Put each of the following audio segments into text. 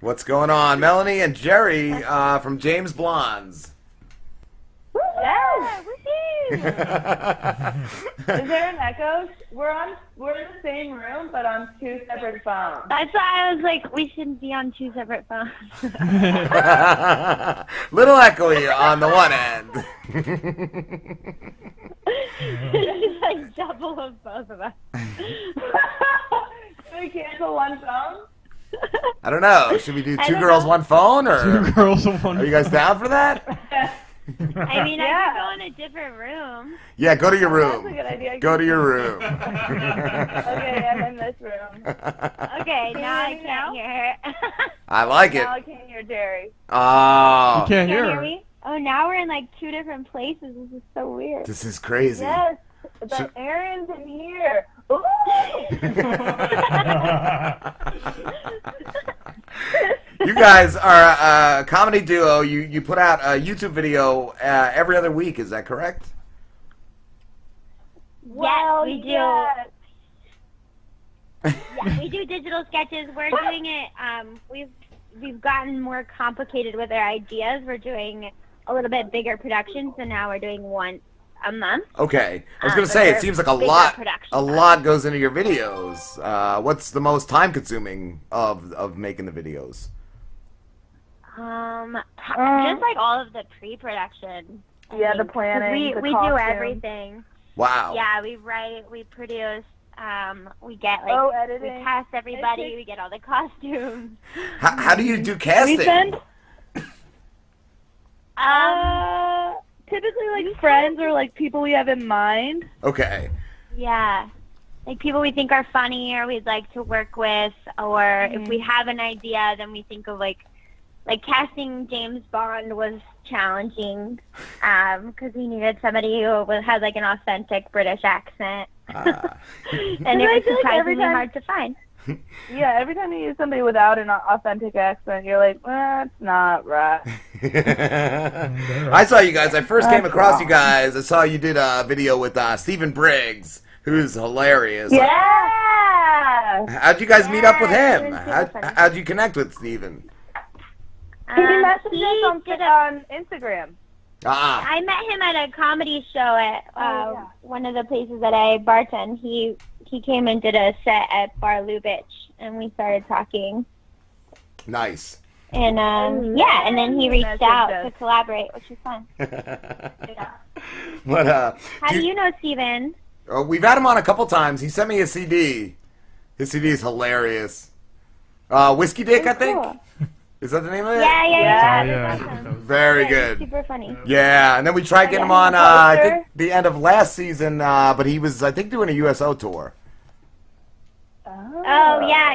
What's going on? Melanie and Geri from James Blondes. Yeah, woohoo! Is there an echo? We're in the same room, but on two separate phones. That's why I was like, we shouldn't be on two separate phones. Little echoey on the one end. It's like double of both of us. Should we cancel one phone? I don't know. Should we do two girls, one phone, or Two girls, one. are you guys down for that? I mean, I could go in a different room. Yeah, go to your room. That's a good idea. Go to your room. Okay, I'm in this room. Okay, now I can't hear her. I like it. Now I can't hear Geri. Oh, You can't hear her. me? Oh, now we're in like two different places. This is so weird. this is crazy. Yes, but Aaron's in here. Ooh. You guys are a comedy duo. You put out a YouTube video every other week. Is that correct? Yes, we do. Yes. Yeah, we do digital sketches. We're doing it. We've gotten more complicated with our ideas. We're doing a little bit bigger productions, so now we're doing one a month. Okay. I was going to say, it seems like a lot goes into your videos. What's the most time-consuming of making the videos? Just like all of the pre-production. Yeah, the planning, We do everything. Wow. Yeah, we write, we produce, we get like, editing. we cast everybody, we get all the costumes. How do you do casting? Typically like friends or like people we have in mind. Okay. Yeah. Like people we think are funny or we'd like to work with, or if we have an idea, then we think of like casting James Bond was challenging because we needed somebody who had like an authentic British accent. And it was surprisingly hard to find. Yeah, every time you use somebody without an authentic accent, you're like, that's not right. I saw you guys. I first came across you guys. I saw you did a video with Stephen Briggs, who's hilarious. Yeah! How'd you guys meet up with him? How'd you connect with Stephen? He messaged us on Instagram. I met him at a comedy show at one of the places that I bartend. He came and did a set at Bar Lubitsch, and we started talking. Nice. And and then he reached out to collaborate, which was fun. But How do you know Steven? We've had him on a couple times. He sent me a CD. His CD is hilarious. Whiskey Dick, I think. Cool. Is that the name of it? Yeah. That's awesome. Very good. Super funny. Yeah, and then we tried getting him on, I think, the end of last season, but he was, I think, doing a USO tour. Oh, yeah.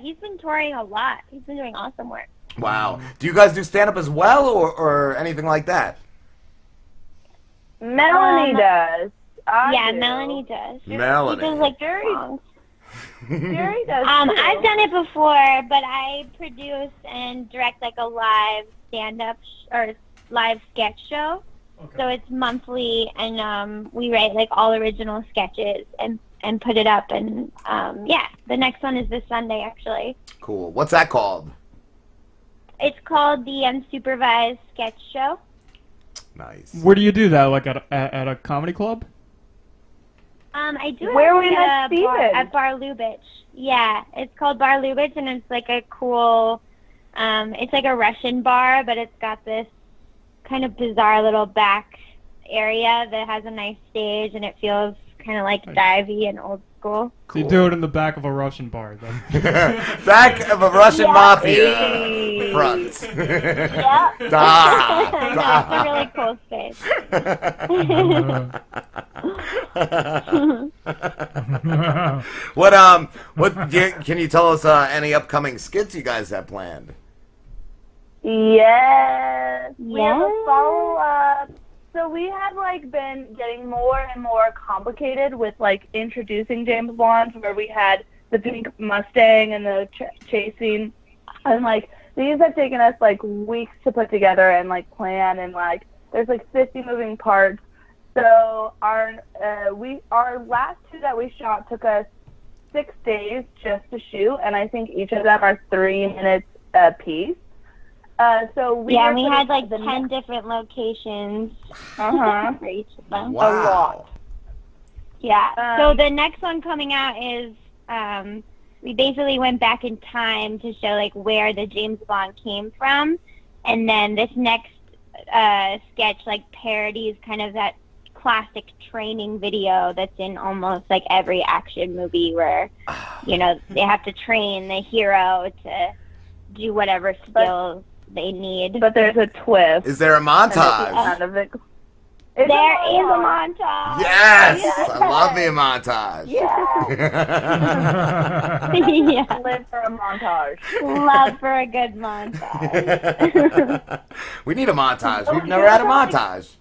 He's been touring a lot. He's been doing awesome work. Wow. Do you guys do stand-up as well, or anything like that? Melanie does. Melanie does. Melanie. She does, like, songs. Geri does, I've done it before, but I produce and direct like a live stand-up or live sketch show. Okay. So it's monthly, and we write like all original sketches and put it up. And the next one is this Sunday, actually. Cool. What's that called? It's called the Unsupervised Sketch Show. Nice. Where do you do that? Like at a comedy club? I do Where have we met Steven? At Bar Lubitsch. Yeah, it's called Bar Lubitsch, and it's like a cool, it's like a Russian bar, but it's got this kind of bizarre little back area that has a nice stage, and it feels kind of like divey and old school. So you do it in the back of a Russian bar, then? Back of a Russian mafia front. Yeah. That's a really cool space. What can you tell us any upcoming skits you guys have planned? Yes. We have a follow-up. So we had like been getting more and more complicated with like introducing James Bond, where we had the pink Mustang and the chasing, and like these have taken us like weeks to put together and like plan, and like there's like 50 moving parts. So our last two that we shot took us 6 days just to shoot, and I think each of them are 3 minutes piece. So we had like 10 different locations for each of them. Wow. A lot. Yeah. So the next one coming out is we basically went back in time to show like where the James Bond came from, and then this next sketch like parodies kind of that classic training video that's in almost like every action movie where you know they have to train the hero to do whatever skills they need. But there's a twist. Is there a montage? There is a montage. Yes! I love me a montage. Yeah. Live for a montage. Love for a good montage. We need a montage. We've never had a montage.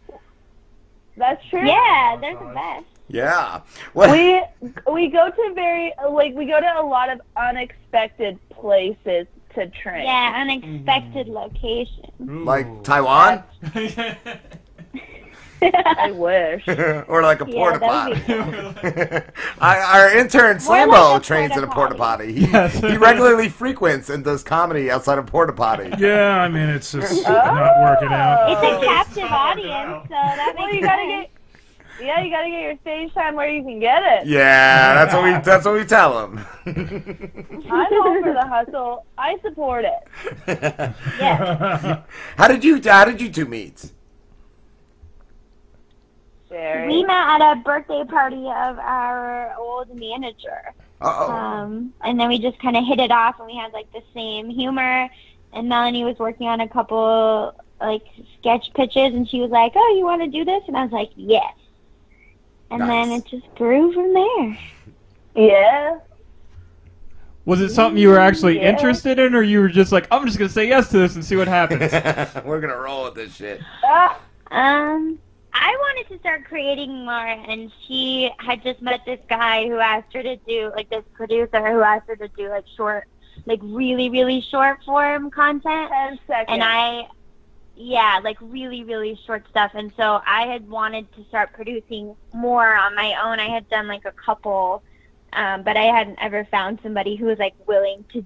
That's true. Yeah, they're the best. Yeah. What? We go to we go to a lot of unexpected places to train. Yeah, unexpected locations. Like Taiwan? I wish. Or like a porta that'd potty. Our intern Slambo like a trains in a porta porta-potty. potty. He regularly frequents and does comedy outside of porta potty. Yeah, I mean it's just not working out. It's a captive audience, so that makes you gotta get your stage time where you can get it. Yeah, that's what we tell him. I'm all for the hustle. I support it. Yeah. How did you two meet? We met at a birthday party of our old manager. And then we just kind of hit it off, and we had like the same humor. And Melanie was working on a couple like sketch pitches, and she was like, "Oh, you want to do this?" And I was like, "Yes." And then it just grew from there. Yeah. Was it something you were actually interested in, or you were just like, I'm just going to say yes to this and see what happens? We're going to roll with this shit. I wanted to start creating more, and she had just met this guy who asked her to do, like this producer who asked her to do like short, like really, really short form content. 10 seconds. And like really, really short stuff. And so I had wanted to start producing more on my own. I had done like a couple, but I hadn't ever found somebody who was like willing to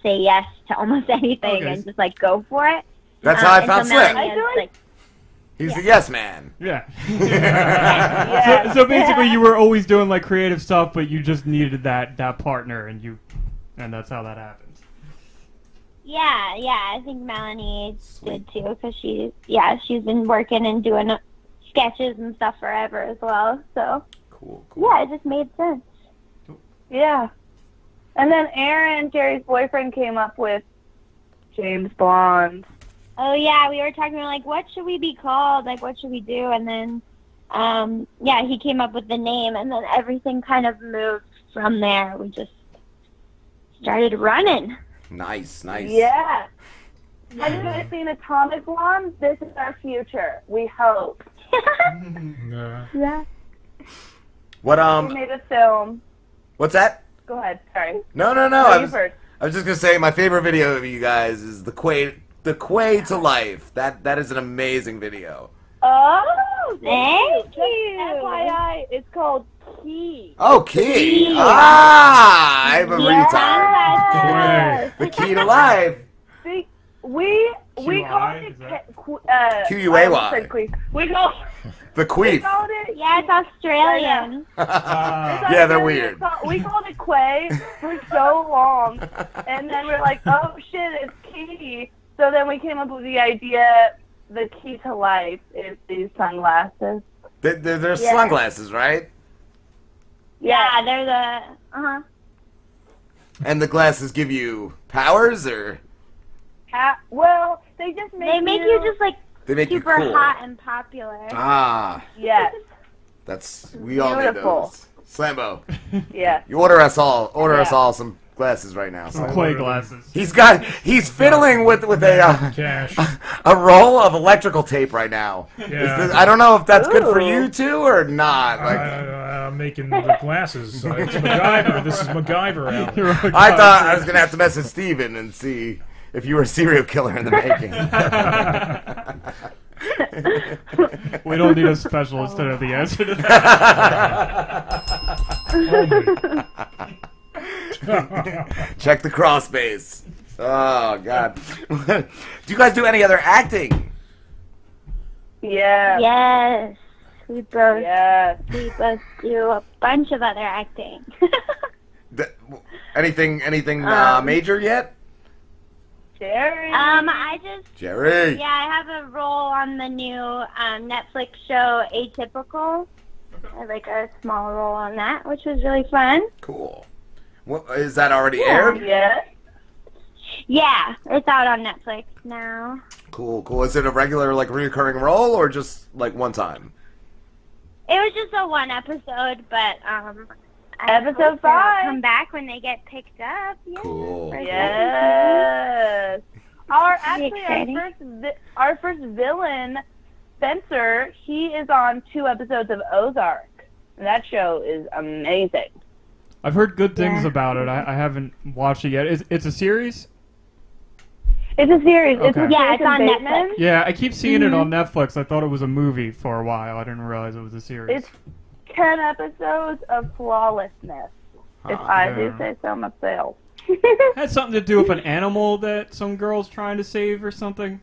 say yes to almost anything and just like go for it. That's how I found Slim. I feel like he's the yes man. Yeah. So basically, you were always doing like creative stuff, but you just needed that partner, and that's how that happened. Yeah, I think Melanie did too, because she's been working and doing sketches and stuff forever as well. So cool. Yeah, it just made sense. Yeah. And then Aaron, Jerry's boyfriend, came up with James Bond. Oh yeah, we were talking like, what should we be called? Like, what should we do? And then, he came up with the name, and then everything kind of moved from there. We just started running. Nice. Yeah. Have you guys seen Atomic Blonde? This is our future. We hope. Yeah. What We made a film. What's that? Go ahead. Sorry. No. I was just gonna say my favorite video of you guys is the Quay to Life. That is an amazing video. Oh, thank you. FYI, it's called Key. Oh, Key. I'm a retard. The Key to Life. See, we called it QUAY. We called The Queef. Yeah, it's Australian. Yeah, they're weird. We called it Quay for so long, and then we're like, oh shit, it's Key. So then we came up with the idea. The key to life is these sunglasses. They're sunglasses, right? Yeah, they're the And the glasses give you powers, or? Well, they just make you just like super cool. hot and popular. Yes. We all need those. Slambo. Yeah. You order us all some glasses right now. Some Quay glasses. He's fiddling with a roll of electrical tape right now. Yeah. I don't know if that's good for you two or not. I'm making the glasses. It's MacGyver. This is MacGyver out. I thought I was gonna have to message Steven and see if you were a serial killer in the making. We don't need a specialist to know the answer to that. Check the cross base. Oh God. Do you guys do any other acting? Yeah. Yes. We both Yes. do a bunch of other acting. Anything major yet? Jerry. Jerry. Yeah, I have a role on the new Netflix show Atypical. I had like a small role on that, which was really fun. Cool. What, is that already aired? Yes. Yeah, it's out on Netflix now. Cool, cool. Is it a regular, like, reoccurring role or just, like, one time? It was just a one episode, but Episode 5. Come back when they get picked up. Yeah. Cool. Yes. Our first villain, Spencer, he is on 2 episodes of Ozark. And that show is amazing. I've heard good things about it. I haven't watched it yet. It's a series? It's a series. Okay. It's with Yeah, it's Jason on Bateman. Netflix. Yeah, I keep seeing it on Netflix. I thought it was a movie for a while. I didn't realize it was a series. It's 10 episodes of flawlessness, if I do say so myself. Had something to do with an animal that some girl's trying to save or something?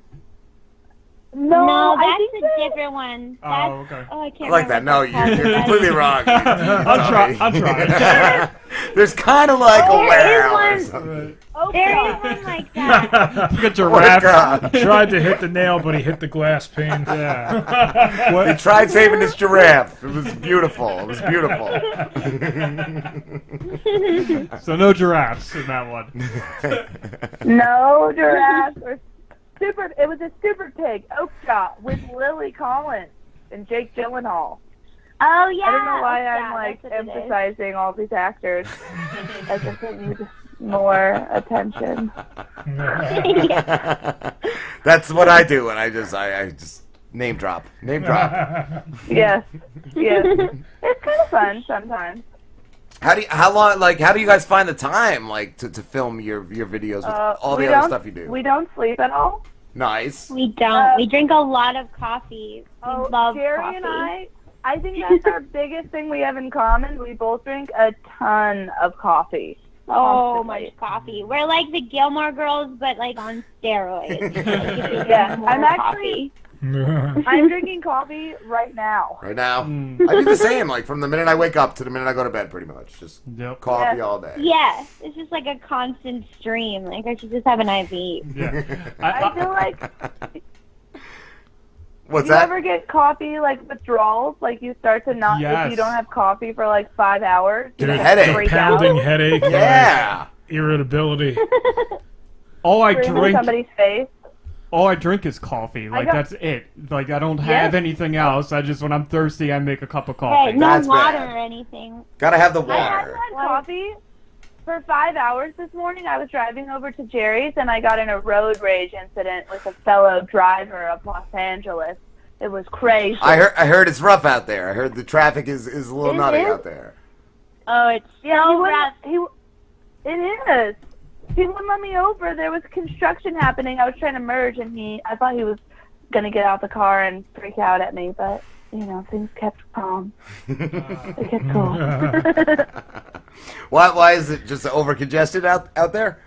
No, I that's think a different one. That's, Oh, okay. I can't I like that. remember No, what it's you're called. completely wrong. I'm trying. There's kind of like a There is whale or one. something. There is one like that. Look at giraffe. God. Tried to hit the nail, but he hit the glass pane. Yeah. He tried saving his giraffe. It was beautiful. It was beautiful. So no giraffes in that one. No giraffes or super. It was a super pig, Oakjaw, with Lily Collins and Jake Gyllenhaal. Oh yeah. I don't know why yeah, I'm like that's what it is. emphasizing all these actors as if they need more attention. That's what I do, and I just name drop. Yes, yes. It's kind of fun sometimes. How do you guys find the time to film your videos with all the other stuff you do? We don't sleep at all. Nice. We don't. We drink a lot of coffee. We love Jerry coffee. and I think that's our biggest thing we have in common. We both drink a ton of coffee. So Constantly. much coffee. We're like the Gilmore Girls, but like on steroids. Yeah, More I'm actually coffee. I'm drinking coffee right now. Right now, I do the same. Like from the minute I wake up to the minute I go to bed, pretty much, just coffee all day. Yeah, it's just like a constant stream. Like I should just have an IV. Yeah. I feel like What's you that? ever get coffee like withdrawals? Like you start to not if you don't have coffee for like 5 hours. Get a headache. freak Pounding out. headache. Yeah. Irritability. All I Scream in drink. somebody's face. All I drink is coffee. Like that's it. Like I don't have anything else. I just when I'm thirsty, I make a cup of coffee. Hey, no That's water bad. or anything. Gotta have the I hadn't water. had coffee for 5 hours this morning. I was driving over to Jerry's and I got in a road rage incident with a fellow driver of Los Angeles. It was crazy. I heard it's rough out there. I heard the traffic is a little It nutty is? out there. Oh, it's so rough. It is. He wouldn't let me over. There was construction happening. I was trying to merge, and I thought he was gonna get out the car and freak out at me, but things kept calm. They kept cool. Why is it just over congested out there?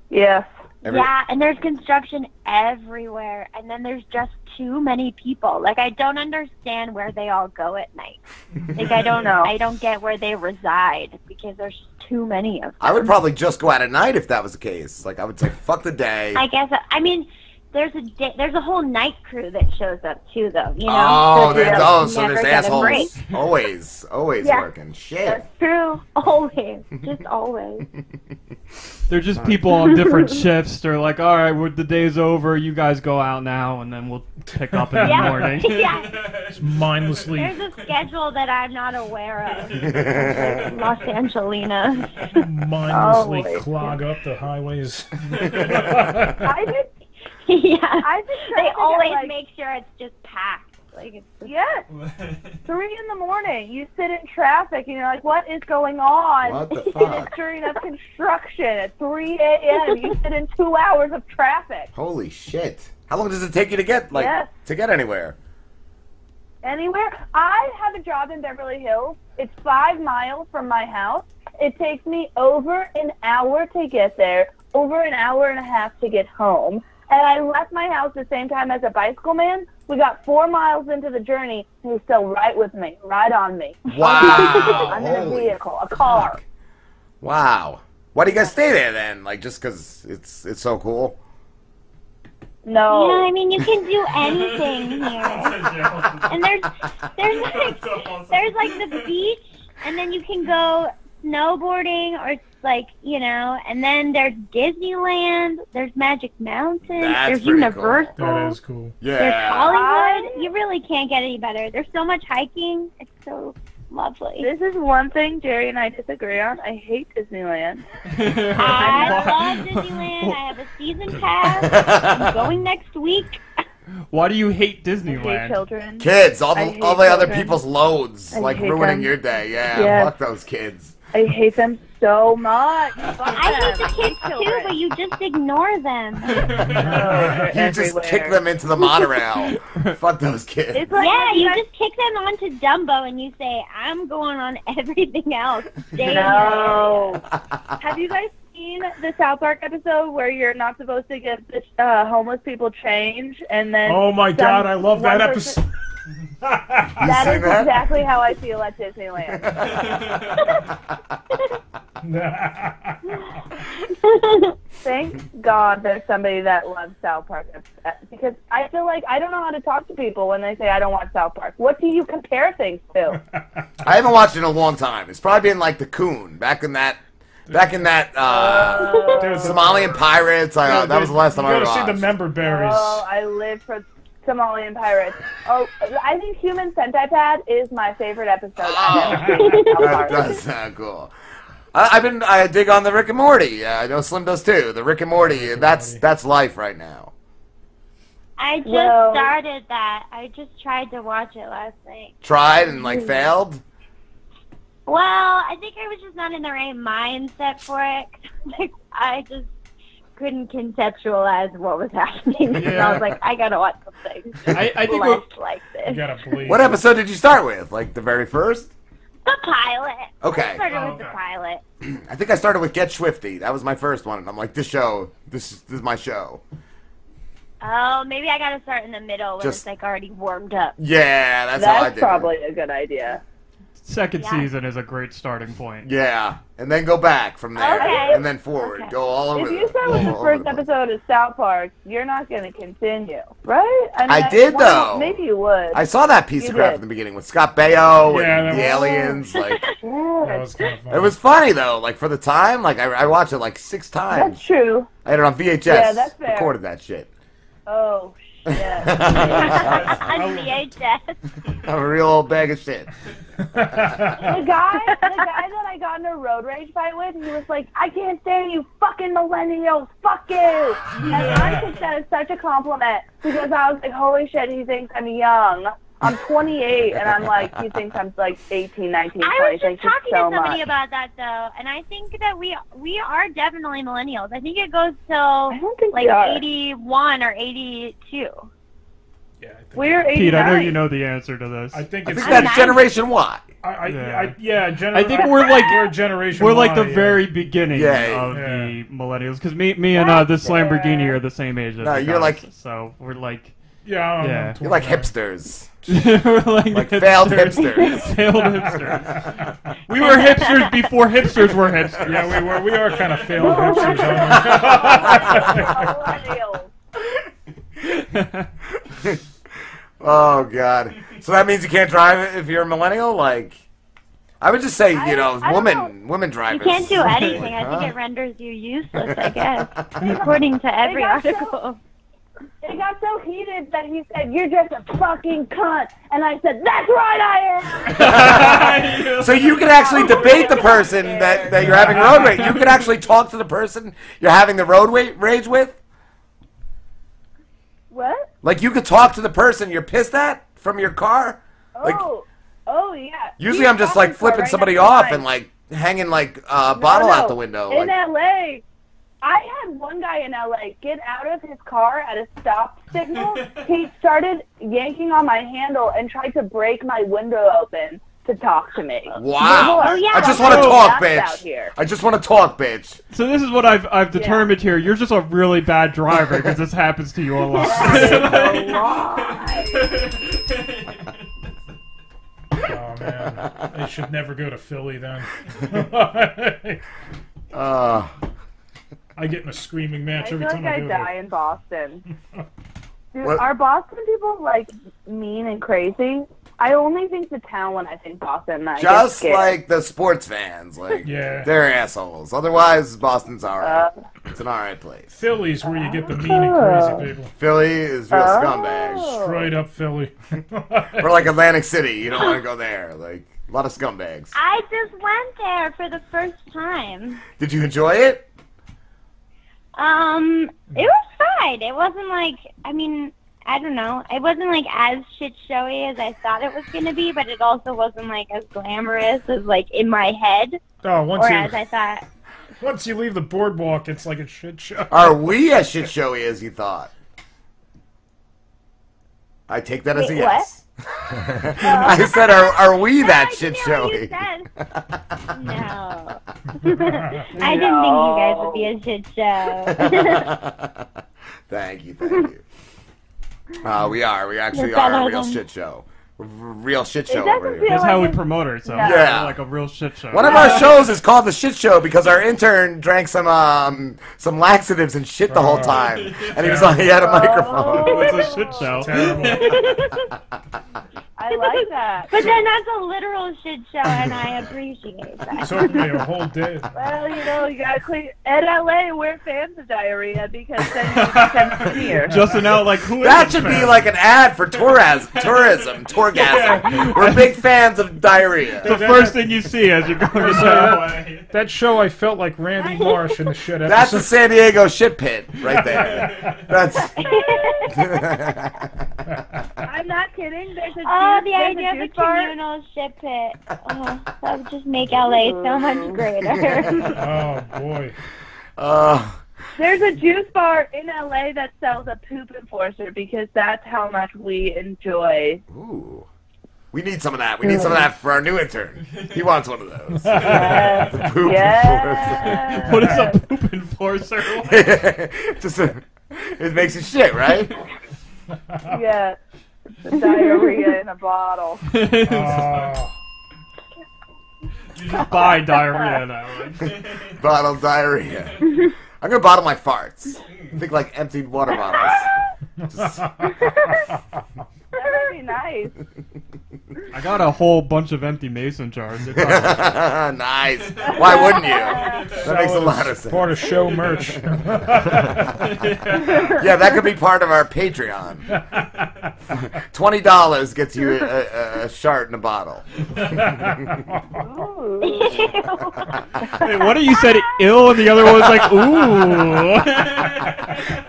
Yes. Yeah, and there's construction everywhere, and then there's just too many people. Like I don't understand where they all go at night. Like I don't know. I don't get where they reside because there's too many of them. I would probably just go out at night if that was the case. Like I would say, fuck the day. I guess. I mean, there's a whole night crew that shows up too, though. You know. Oh, so never there's get a break. assholes. Always Yeah. working. Shit. That's true. Always, just always. They're just people on different shifts. They're like, all right, the day's over. You guys go out now, and then we'll pick up in the morning. Yeah. Just mindlessly. There's a schedule that I'm not aware of. Los Angelina. Mindlessly Oh, clog up the highways. I did. Yeah. I've been trying They to always get, make sure it's just packed. Like it's just, Yes. 3 in the morning. You sit in traffic and you're like, what is going on? What the And fuck? it's during a construction at 3 a.m. You sit in 2 hours of traffic. Holy shit. How long does it take you to get anywhere? Anywhere. I have a job in Beverly Hills. It's 5 miles from my house. It takes me over an hour to get there over an hour and a half to get home. And I left my house the same time as a bicycle man. We got 4 miles into the journey, and he's still right with me, right on me. Wow. I'm in a vehicle, a car. Wow. Why do you guys stay there then? Like, just because it's so cool? No. Yeah, I mean, you can do anything here. And there's like the beach, and then you can go snowboarding or like, you know, and then there's Disneyland, there's Magic Mountain, there's Universal. Cool. That is cool. Yeah. There's Hollywood. You really can't get any better. There's so much hiking. It's so lovely. This is one thing Jerry and I disagree on. I hate Disneyland. I love Disneyland. I have a season pass. I'm going next week. Why do you hate I hate Disneyland? children. Kids, all the other children. people's loads, I like hate ruining them. your day. Yeah, Yes. fuck those kids. I hate them so much. Fuck I hate them. the kids too, but you just ignore them. You just kick them into the monorail. Fuck those kids. It's like Yeah, when you guys- just kick them onto Dumbo and you say, I'm going on everything else. Stay No. Have you guys seen the South Park episode where you're not supposed to give the homeless people change, and then? Oh my God, I love that one episode. That seen is that? exactly how I feel at Disneyland. Thank God there's somebody that loves South Park, because I feel like I don't know how to talk to people when they say I don't watch South Park. What do you compare things to? I haven't watched it in a long time. It's probably been like the Coon back in that Dude, Somalian Pirates. That was the last time I You watched. gotta see the member berries. Oh, I live for Somalian Pirates. Oh, I think Human Centipede is my favorite episode. I've ever seen on South That Park. does sound cool. I dig on the Rick and Morty. I know Slim does too. The Rick and Morty. That's life right now. I just Well- started that. I just tried to watch it last night. Tried and like failed. Well, I think I was just not in the right mindset for it. Like, I just couldn't conceptualize what was happening. And I was like, I gotta watch something. I think less like You this. gotta believe. What episode did you start with? Like the very first? The pilot. Okay. I started with Okay. the pilot. I think I started with Get Swifty. That was my first one, and I'm like, this is my show. Oh, maybe I gotta start in the middle when Just- it's like already warmed up. Yeah, that's how I That's did probably it. a good idea. Second Yeah. season is a great starting point. Yeah, and then go back from there, Okay. and then forward. Okay. Go all over. If you start with the all over first place. episode of South Park, you're not going to continue, right? mean, I did, why not? though. Maybe you would. I saw that piece You of crap did. in the beginning with Scott Baio Yeah, and that the was- aliens. Like, That was kind of fun. it was funny though. Like for the time, like I watched it like 6 times. That's true. I had it on VHS. Yeah, that's fair. Recorded that shit. Oh, shit. On VHS. I'm a real old bag of shit. The guy that I got in a road rage fight with, he was like, I can't stand you fucking millennials, fuck you. And I took that as such a compliment because I was like, holy shit, he thinks I'm young. I'm 28, and I'm like, he thinks I'm like 18, 19, 20. I was Thank just you talking so to somebody much. about that though, and I think that we are definitely millennials. I think it goes till I don't think like we are. 81 or 82. Yeah, I think, We're 89. Pete, I know you know the answer to this. I think I it's. think that's Generation Y. I think we're like we're generation. we're like Y, the yeah. very beginning Yeah. of Yeah. the millennials because me and this Lamborghini are the same age as No, the you're guys, like- so we're like Yeah, Yeah. You're like hipsters. we're like failed hipsters. failed hipsters. We were hipsters before hipsters were hipsters. Yeah, we are kind of failed hipsters. Millennials. Oh god. So that means you can't drive if you're a millennial. Like, I would just say, I you know, don't women You drivers. can't do anything. Like, I think huh? it renders you useless, I guess, according to every got so- article. It got so heated that he said, you're just a fucking cunt. And I said, that's right, I am. So you can actually debate the person that you're having road rage. You can actually talk to the person you're having the road rage with. What? Like you could talk to the person you're pissed at from your car. Like Oh, yeah. usually I'm just like flipping somebody off and like hanging like a bottle out the window. In Like, L.A., I had one guy in L.A. get out of his car at a stop signal. He started yanking on my handle and tried to break my window open to talk to me. Wow. Oh, yeah, I just that's want to so talk, nuts out bitch. here. I just want to talk, bitch. So this is what I've determined here. You're just a really bad driver because this happens to you a lot. Oh man, I should never go to Philly then. I get in a screaming match I every feel time like I I go die there. in Boston. Dude, What? are Boston people like mean and crazy? I only think the town when I think Boston. And I get Just scared. like the sports fans, like Yeah. they're assholes. Otherwise, Boston's alright. It's an alright place. Philly's where you get the mean and crazy people. Philly is real scumbags. Straight up Philly. Or like Atlantic City, you don't want to go there. Like a lot of scumbags. I just went there for the first time. Did you enjoy it? It was fine. It wasn't like, I mean, I don't know. It wasn't like as shit showy as I thought it was gonna be, but it also wasn't like as glamorous as like in my head, Oh, or as I thought. once you leave the boardwalk, it's like a shit show. Are we as shit showy as you thought? I take that as a Wait, yes. I said, are we that shit showy? No. I didn't think you guys would be a shit show. Thank you, thank you. We are. We actually You're are a better real than- shit show. Real shit show doesn't over here. feel That's how we like promote ourselves. Yeah. We're like a real shit show. One of our shows is called The Shit Show because our intern drank some laxatives and shit the whole time. And he was like, he had a microphone. It's a shit show. Terrible. I like that. But then that's a literal shit show, and I appreciate It that. took me a whole day. Well, you gotta clean. At LA, we're fans of diarrhea because then you become here. Justin out like who is That this should be fan? like an ad for tourism, tourgasm. We're big fans of diarrhea. the first thing you see as you go to LA. That show, I felt like Randy Marsh in the shit episode. That's the San Diego shit pit right there. That's. I'm not kidding. There's a Oh, the there's idea a of a juice bar. communal shit pit. Oh, that would just make LA so much greater. Oh, boy. There's a juice bar in LA that sells a poop enforcer because that's how much we enjoy. Ooh. We need some of that. We need some of that for our new intern. He wants one of those. Yes. The poop Yes. What is a poop enforcer? enforcer. It makes you shit, right? Yeah. It's diarrhea in a bottle. Oh. You just buy diarrhea now. Bottle diarrhea. I'm gonna bottle my farts. Think like emptied water bottles. Just- That would be nice. I got a whole bunch of empty mason jars. It's Nice. Why wouldn't you? That makes a lot of sense. Part of show merch. Yeah, that could be part of our Patreon. $20 gets you a shart in a bottle. Ooh. Wait, one of you said ill, and the other one was like, ooh.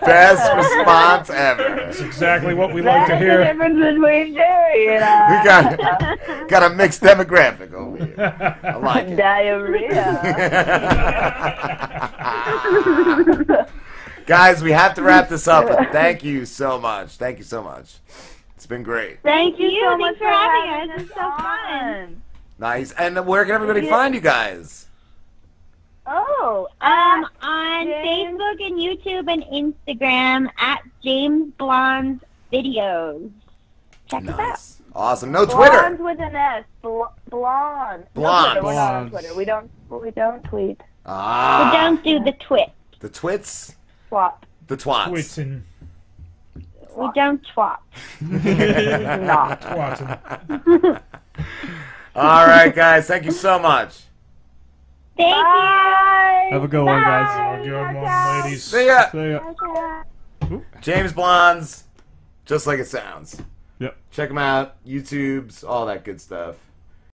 Best response ever. That's exactly what we like That's to the hear. difference between Jerry and We I. got a mixed demographic over here. I like it. Diarrhea. Guys, we have to wrap this up, but thank you so much. Thank you so much. It's been great. Thank you so Thanks much for having us. us It's so fun. Nice. And where can everybody find you guys? Oh, On James. Facebook and YouTube and Instagram at James Blonde's Videos. Check us out. Nice. Awesome. No Twitter. Blonde with an S. Blonde. Blonde. No Twitter. We're not on Blondes. Twitter. We don't tweet. But Ah. don't do the twit. The twits. Swap. The twats. Twitsin. We don't twat. Not. Twatsin. All right, guys. Thank you so much. Thank you. Bye. Have a good one, guys. Oh, good one, ladies. See ya. See ya. James Blondes, just like it sounds. Yep. Check them out. YouTube's, all that good stuff.